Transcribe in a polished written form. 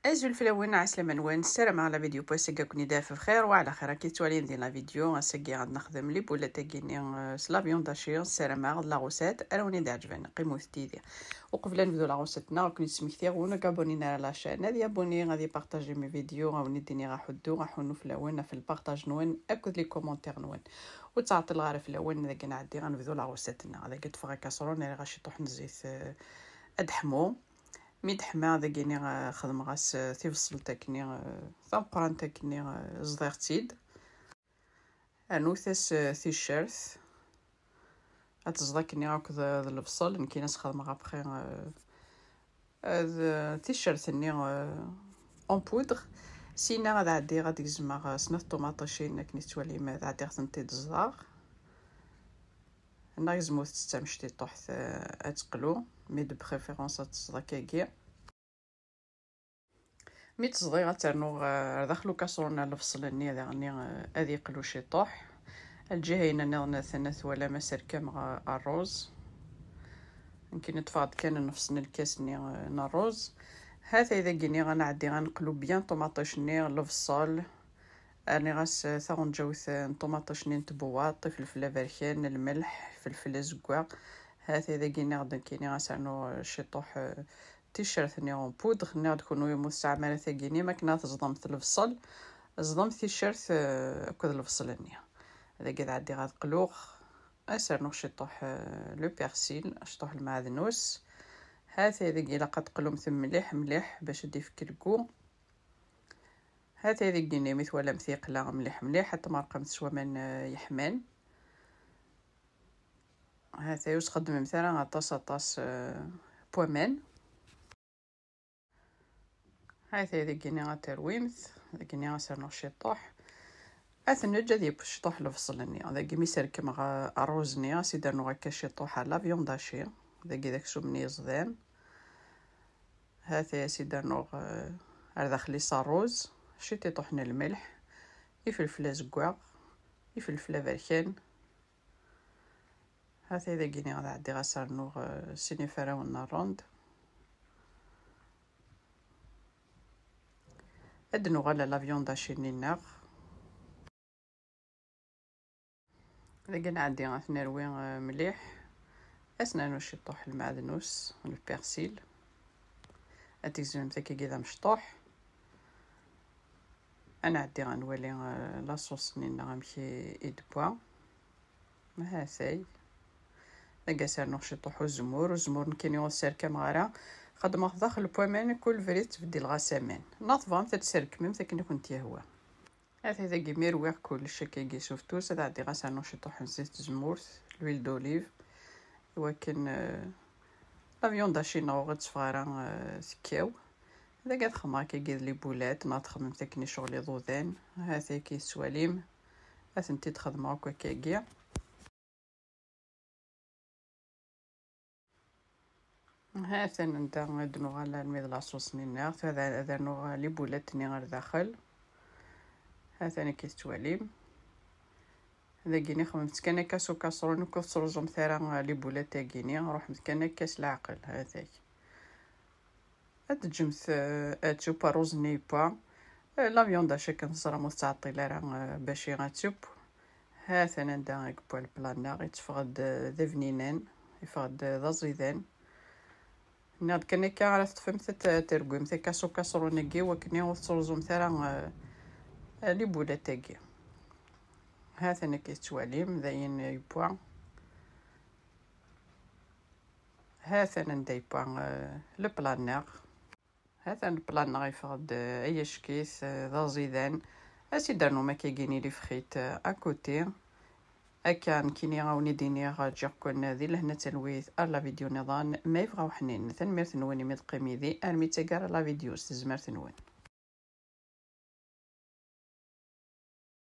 أزول الفلاوين عسلامة نوان السلام على فيديو بوسكا كوني دافع بخير وعلى خير كي توالين ديال لا فيديو اسكي غاد نخدم لي بولا تاكيني سلافيون داشير السلام غاد لا غوسات راني دا عجباني قيمو تيدي وقبل نبداو لا غوساتنا كنت سميتيغونا كابونينا على لاشين هادي ابوني غادي بارطاجي مي فيديو غاوني ديني غاحدو غاحونو فلاوين في البارطاج نوان اكد لي كومونتير نوان وتعطي الغار فلاوين ذاك نعدي غنبداو لا غوساتنا هذا قد فغا كاسرون اللي غاشي طوح نزيت ادحمو ميد حما داكيني خدم غاس تيفصل تاكني ثمقران تاكني صديقتيد انوثاس تيشيرت اتزداكني هاك الفصل نكي ناس خدم غا بخي تيشيرت ني اون بودر سينا غادي عدي غادي زعما سنه طوماطيشين كني توالي ما عدي غتنتي الزار نايزمو تستمشتي طحت اتقلو مي دو بريفيرونس تصداكاكي مي تصدي غترنو داخلو كاسرونه الفصل ني يعني هادي يقلو شي طوح الجهه هنا ثلاث ولا مسر كام الروز يمكن نتفاض كان نفصل الكاس ني الروز هذا اذا كيني غنعدي غنقلو بيان طوماطيش ني الفصل اني غاس ثاون جوث طوماطيش ني تبواط فلفله بركان الملح فلفله زكوا هذا اذا كيني غدا كيني غاسانو شي طوح تيشيرت ني اون بودر ني غتكونو مستعمله ثاكيني ما كنا تصدمت الفصل صدمت تيشيرت اكد الفصل ني هذا قاعد عدي غتقلوغ اسرنو شي طوح لو بيرسيل شطوح المعدنوس هذا اذا قلوم ثم مليح باش يفك الكو هذا اذا كيني مث ولا مثيقله مليح حتى ما رقم تسوى من يحمان هذا يخدم مثلا طاس بومان هذا اذا كيني غترويمث اذا كيني غسرنو شي طوح اثنج هادي باش طوح الفصل ني هذا كي ميسرك مع الروز ني سيدرنو هكا شي طوح لا فيون داشي هذا كي داك سمني صدام هذا سيدرنو داخلي صاروز شي تيطحنا الملح يفلفل زكوا يفلفل بركان هذا اذا كيني غادي عدي غسرنو سيني فراون روند ادنو غالا لا فيون داشي نيناغ اذا كان عندي غنروي مليح اسنانو شي طوح المعدنوس البيرسيل اتيزون تاكي كذا مشطوح انا عندي غنولي لاصوص نينا غنمشي ادبوا ما هاساي داكا سارنو شي طوح الزمور كاين سيركا مغارا خدمه داخل البومان كل فريت بدي الغسامان ناطفام تتسرك ميم تاكني كنت يهوا هذا كيمي رويق كلشي كي شفتو هذا عندي غسانو شي طوح زيت زمورت لويل دوليف ولكن لا فيون داشي نوغد صفاره سكاو هذا قاد خمار كيدير لي بولات نخدم تاكني شغلي ضوذان هذا كي سواليم اثنتي تخدم هكا كاكيا هذا نتا دنو على الميد لاصوص نينا هذا نوغ لي بولات ني غير داخل هذا انا كيستواليم هذا كيني خممت كان كاسو كاسرون كسرو مثلا لي بولات تاكيني نروح كان كاس العقل هذاك اتجمت اتشوب روز نيبا لا فيون داشا كنصرا مستعطله راه باش غاتشوب هذا انا نداك بوال بلانا يتفقد ذا فنينان يفقد ذا زيدان ناد كان كعرفت فهمت ترقم كاسو كاسرون كي وكني وصرزو مثلا لي بولات تاكي هذا انا كيتواليم داين يبوا هذا انا ندايبا لو بلانير هذا البلانير يفقد اي شكيس ذا زيدان اسيدرنو ما كيجيني لي فخيت اكوتي اكان كيني غاوني ديني غاجي كون ذي لهنا تلويث لا فيديو نظام ما يبغاو حنين ثنمير ثنوني مد قيميدي ارمي تاكار لا فيديو استزمر ثنون